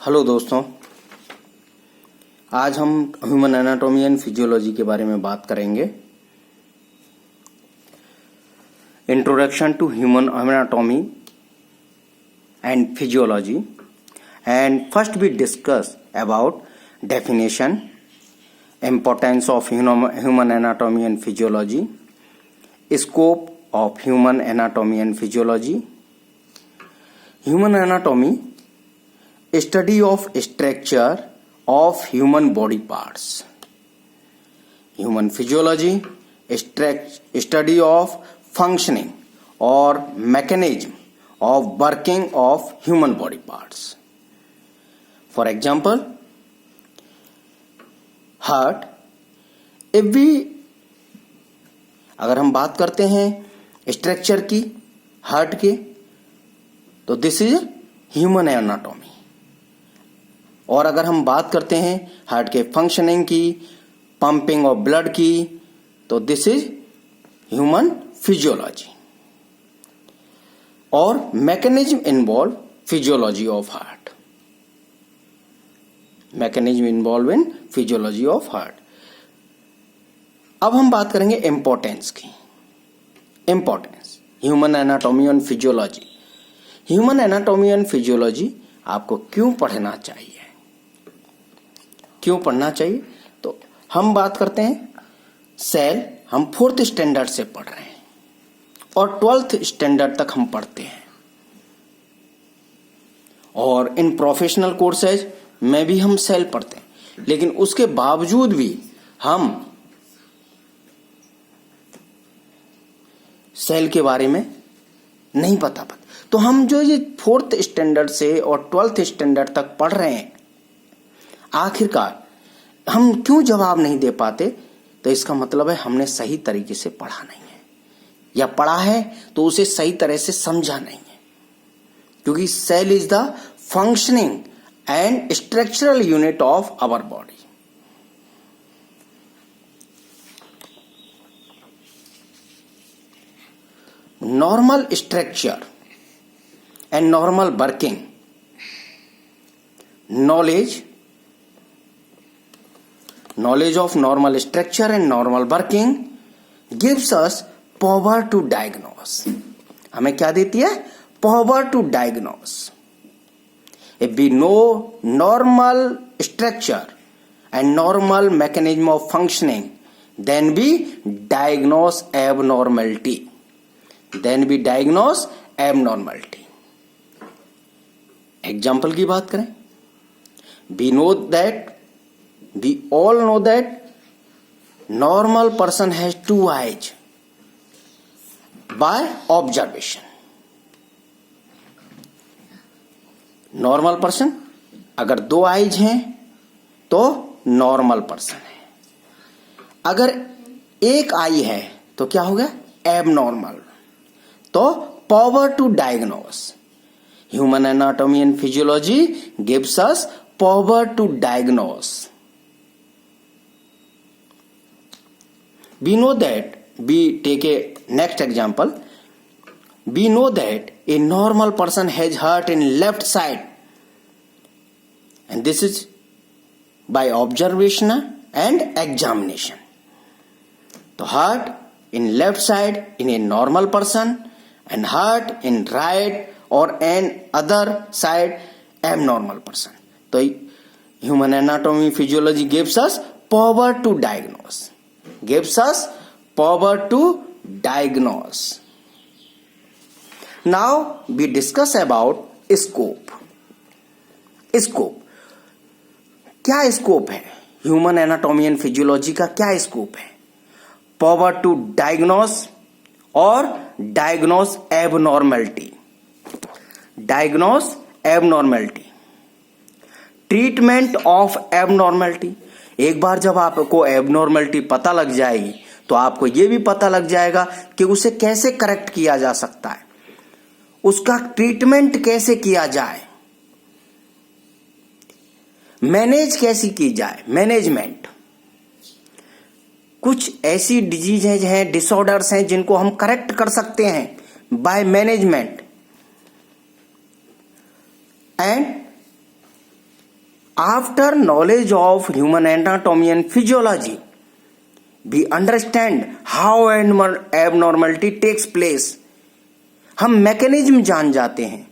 Hello दोस्तों, आज हम ह्यूमन एनाटॉमी एंड फिजियोलॉजी के बारे में बात करेंगे। Introduction to human anatomy and physiology, and first we discuss about definition, importance of human anatomy and physiology, scope of human anatomy and physiology. Human anatomy, study of structure of human body parts. Human physiology, study of functioning or mechanism of working of human body parts. For example, heart. अगर हम बात करते हैं structure की heart के, तो this is human anatomy. और अगर हम बात करते हैं हार्ट के फंक्शनिंग की, पंपिंग ऑफ ब्लड की, तो दिस इज ह्यूमन फिजियोलॉजी। और mechanism involve physiology of heart, mechanism involve in physiology of heart. अब हम बात करेंगे इंपॉर्टेंस की। Importance human anatomy and physiology. Human anatomy and physiology आपको क्यों पढ़ना चाहिए, क्यों पढ़ना चाहिए? तो हम बात करते हैं सेल, हम 4th स्टैंडर्ड से पढ़ रहे हैं और 12th स्टैंडर्ड तक हम पढ़ते हैं। और इन प्रोफेशनल कोर्सेज में भी हम सेल पढ़ते हैं, लेकिन उसके बावजूद भी हम सेल के बारे में नहीं पता। तो हम जो ये 4th स्टैंडर्ड से और 12th स्टैंडर्ड तक पढ़ रहे हैं, आखिरकार हम क्यों जवाब नहीं दे पाते? तो इसका मतलब है हमने सही तरीके से पढ़ा नहीं है, या पढ़ा है तो उसे सही तरह से समझा नहीं है। क्योंकि cell is the functioning and structural unit of our body. Normal structure and normal working. Knowledge of normal structure and normal working gives us power to diagnose. हमें क्या देती है? Power to diagnose. If we know normal structure and normal mechanism of functioning, then we diagnose abnormality. Then we diagnose abnormality. Example की बात करें, we all know that normal person has 2 eyes by observation. Normal person अगर 2 eyes हैं तो normal person है। अगर 1 आई है तो क्या हो गया? abnormal। तो power to diagnose. Human anatomy and physiology gives us power to diagnose. We know that, we take a next example. We know that a normal person has heart in left side, and this is by observation and examination. The heart in left side in a normal person, and heart in right or an other side abnormal person. So human anatomy physiology gives us power to diagnose. Gives us power to diagnose. Now we discuss about scope. Scope क्या scope है? Human anatomy and physiology का क्या scope है? Power to diagnose और diagnose abnormality. Diagnose abnormality, treatment of abnormality. एक बार जब आपको abnormality पता लग जाएगी तो आपको यह भी पता लग जाएगा कि उसे कैसे करेक्ट किया जा सकता है, उसका ट्रीटमेंट कैसे किया जाए, मैनेज कैसी की जाए, मैनेजमेंट। कुछ ऐसी डिजीज हैं, डिसऑर्डर्स हैं जिनको हम करेक्ट कर सकते हैं by management, and after knowledge of human anatomy and physiology we understand how abnormality takes place. हम मैकेनिज्म जान जाते हैं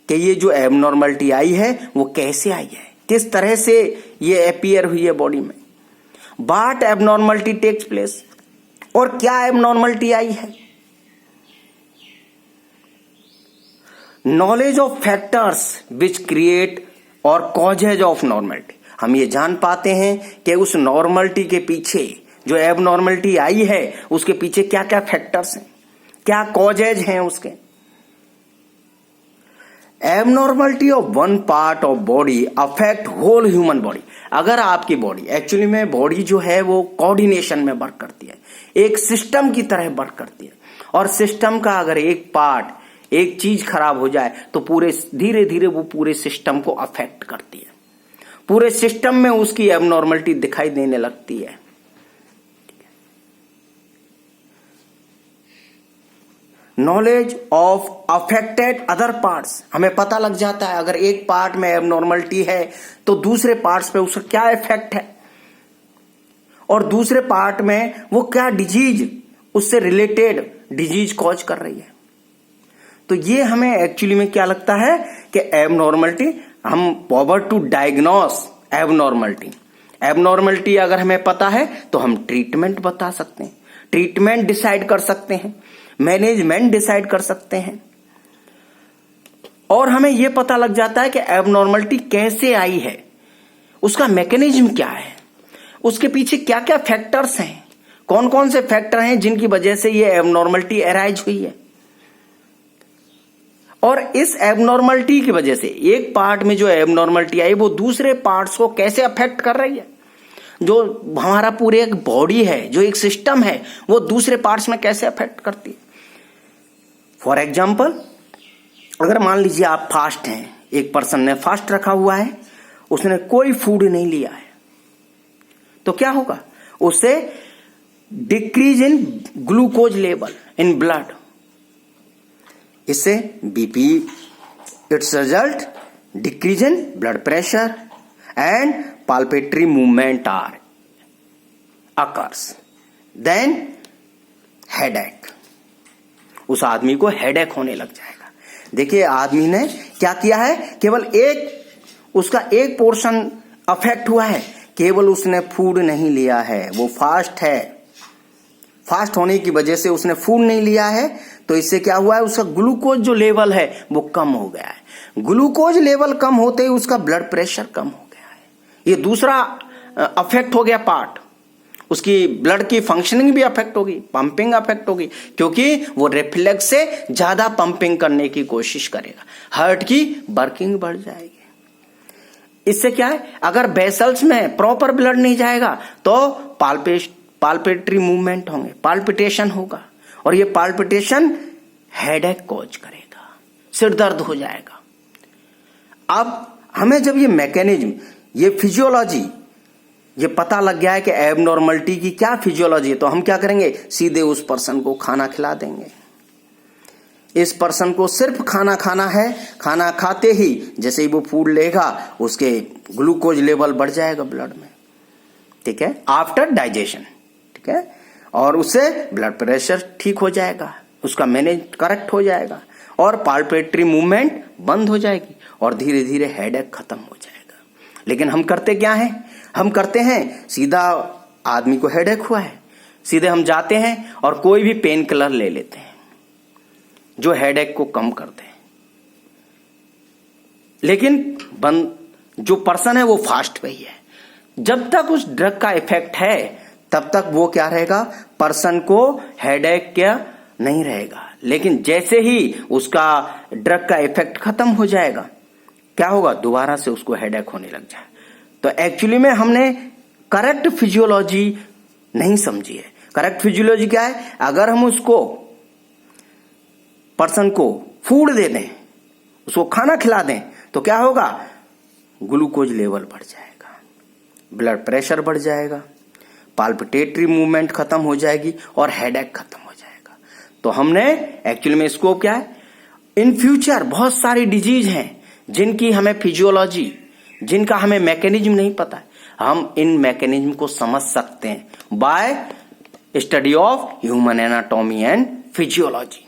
कि ये जो एबनॉर्मलिटी आई है वो कैसे आई है, किस तरह से ये अपीयर हुई है बॉडी में, व्हाट एबनॉर्मलिटी टेक्स प्लेस, और क्या एबनॉर्मलिटी आई है। Knowledge of factors which create और कॉजेज ऑफ नॉर्मलिटी, हम ये जान पाते हैं कि उस नॉर्मलिटी के पीछे जो एबनॉर्मलिटी आई है उसके पीछे क्या क्या फैक्टर्स हैं, क्या कॉजेज हैं उसके। Abnormality of one part of body affect whole human body. अगर आपकी बॉडी, एक्चुअली में बॉडी जो है वो कोऑर्डिनेशन में वर्क करती है, एक सिस्टम की तरह वर्क करती है, और सिस्टम का अगर एक पार्ट, एक चीज खराब हो जाए तो पूरे धीरे धीरे वो पूरे सिस्टम को अफेक्ट करती है, पूरे सिस्टम में उसकी एबनॉर्मलिटी दिखाई देने लगती है। Knowledge of affected other parts, हमें पता लग जाता है अगर एक पार्ट में एबनॉर्मलिटी है तो दूसरे पार्ट्स पे उसका क्या इफेक्ट है, और दूसरे पार्ट में वो क्या डिजीज, उससे रिलेटेड डिजीज कॉज कर रही है। तो ये हमें एक्चुअली में क्या लगता है कि एबनॉर्मलिटी, हम power to diagnose abnormality. Abnormality अगर हमें पता है तो हम ट्रीटमेंट बता सकते हैं, ट्रीटमेंट डिसाइड कर सकते हैं, मैनेजमेंट डिसाइड कर सकते हैं, और हमें यह पता लग जाता है कि एबनॉर्मलिटी कैसे आई है, उसका मैकेनिज्म क्या है, उसके पीछे क्या क्या फैक्टर्स हैं, कौन कौन से फैक्टर हैं जिनकी वजह से ये एबनॉर्मलिटी अराइज हुई है। और इस एबनॉर्मलिटी की वजह से एक पार्ट में जो एबनॉर्मलिटी आई वो दूसरे पार्ट्स को कैसे अफेक्ट कर रही है। जो हमारा पूरे एक बॉडी है, जो एक सिस्टम है, वो दूसरे पार्ट्स में कैसे अफेक्ट करती है। फॉर एग्जाम्पल, अगर मान लीजिए आप फास्ट हैं, एक पर्सन ने फास्ट रखा हुआ है, उसने कोई फूड नहीं लिया है, तो क्या होगा, उससे decrease in glucose level in blood, इससे BP, its result decrease in blood pressure and palpatory movement are occurs, then headache, उस आदमी को हेडेक होने लग जाएगा। देखिए आदमी ने क्या किया है, केवल उसका एक पोर्शन अफेक्ट हुआ है, केवल उसने फूड नहीं लिया है, वो फास्ट है, फास्ट होने की वजह से उसने फूड नहीं लिया है, तो इससे क्या हुआ है, उसका ग्लूकोज जो लेवल है वो कम हो गया है। ग्लूकोज लेवल कम होते ही उसका ब्लड प्रेशर कम हो गया है। ये दूसरा अफेक्ट हो गया पार्ट, उसकी ब्लड की फंक्शनिंग भी अफेक्ट होगी, पंपिंग अफेक्ट होगी, क्योंकि वो रिफ्लेक्स से ज्यादा पंपिंग करने की कोशिश करेगा, हार्ट की वर्किंग बढ़ जाएगी। इससे क्या है, अगर वेसल्स में प्रॉपर ब्लड नहीं जाएगा तो पाल्पेटरी मूवमेंट होंगे, पाल्पिटेशन होगा, और ये पाल्पिटेशन हेडेक कॉज करेगा, सिर दर्द हो जाएगा। अब हमें जब ये मैकेनिज्म, ये फिजियोलॉजी, ये पता लग गया है कि एबनॉर्मलिटी की क्या फिजियोलॉजी है, तो हम क्या करेंगे, सीधे उस पर्सन को खाना खिला देंगे। इस पर्सन को सिर्फ खाना खाना है, खाना खाते ही जैसे ही वो फूड लेगा उसके ग्लूकोज लेवल बढ़ जाएगा ब्लड में, ठीक है, आफ्टर डाइजेशन, ठीक है, और उससे ब्लड प्रेशर ठीक हो जाएगा, उसका मैनेज करेक्ट हो जाएगा, और पाल्पेटरी मूवमेंट बंद हो जाएगी, और धीरे धीरे हेडेक खत्म हो जाएगा। लेकिन हम करते क्या हैं, हम करते हैं सीधा, आदमी को हेडेक हुआ है, सीधे हम जाते हैं और कोई भी पेन किलर ले लेते हैं जो हेडेक को कम कर दे। लेकिन जो पर्सन है वो फास्ट पे ही है, जब तक उस ड्रग का इफेक्ट है तब तक वो क्या रहेगा, पर्सन को हेडेक क्या नहीं रहेगा। लेकिन जैसे ही उसका ड्रग का इफेक्ट खत्म हो जाएगा, क्या होगा, दोबारा से उसको हेडेक होने लग जाए। तो एक्चुअली में हमने करेक्ट फिजियोलॉजी नहीं समझी है। करेक्ट फिजियोलॉजी क्या है, अगर हम उसको पर्सन को फूड दे दें, उसको खाना खिला दें, तो क्या होगा, ग्लूकोज लेवल बढ़ जाएगा, ब्लड प्रेशर बढ़ जाएगा, पाल्पिटेटरी मूवमेंट खत्म हो जाएगी, और हेडेक खत्म हो जाएगा। तो हमने एक्चुअली में इसको क्या है, इन फ्यूचर बहुत सारी डिजीज हैं जिनकी हमें फिजियोलॉजी जिनका हमें मैकेनिज्म नहीं पता है, हम इन मैकेनिज्म को समझ सकते हैं bye study of human anatomy and physiology.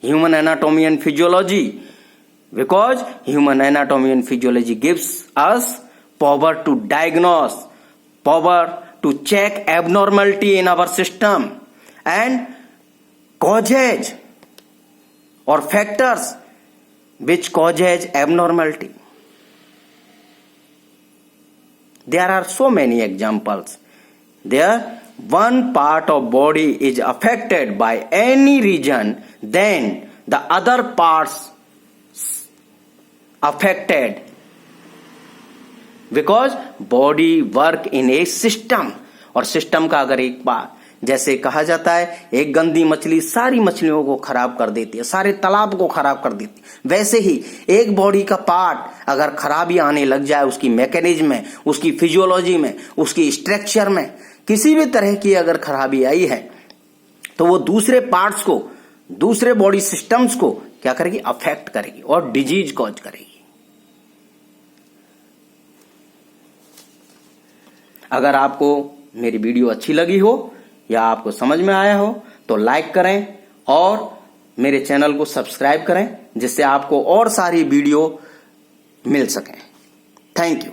Human anatomy and physiology, because human anatomy and physiology gives us power to diagnose, power to check abnormality in our system and causes or factors which causes abnormality. There are so many examples. There one part of body is affected by any region, then the other parts affected, because body work in a system. और system का अगर एक बार, जैसे कहा जाता है एक गंदी मछली सारी मछलियों को खराब कर देती है, सारे तालाब को खराब कर देती है, वैसे ही एक बॉडी का पार्ट अगर खराबी आने लग जाए, उसकी मैकेनिज्म में, उसकी फिजियोलॉजी में, उसकी स्ट्रक्चर में किसी भी तरह की अगर खराबी आई है, तो वो दूसरे पार्ट्स को, दूसरे बॉडी सिस्टम्स को क्या करेगी, अफेक्ट करेगी और डिजीज कॉज करेगी. अगर आपको मेरी वीडियो अच्छी लगी हो या आपको समझ में आया हो तो लाइक करें और मेरे चैनल को सब्सक्राइब करें, जिससे आपको और सारी वीडियो मिल सकें. Thank you.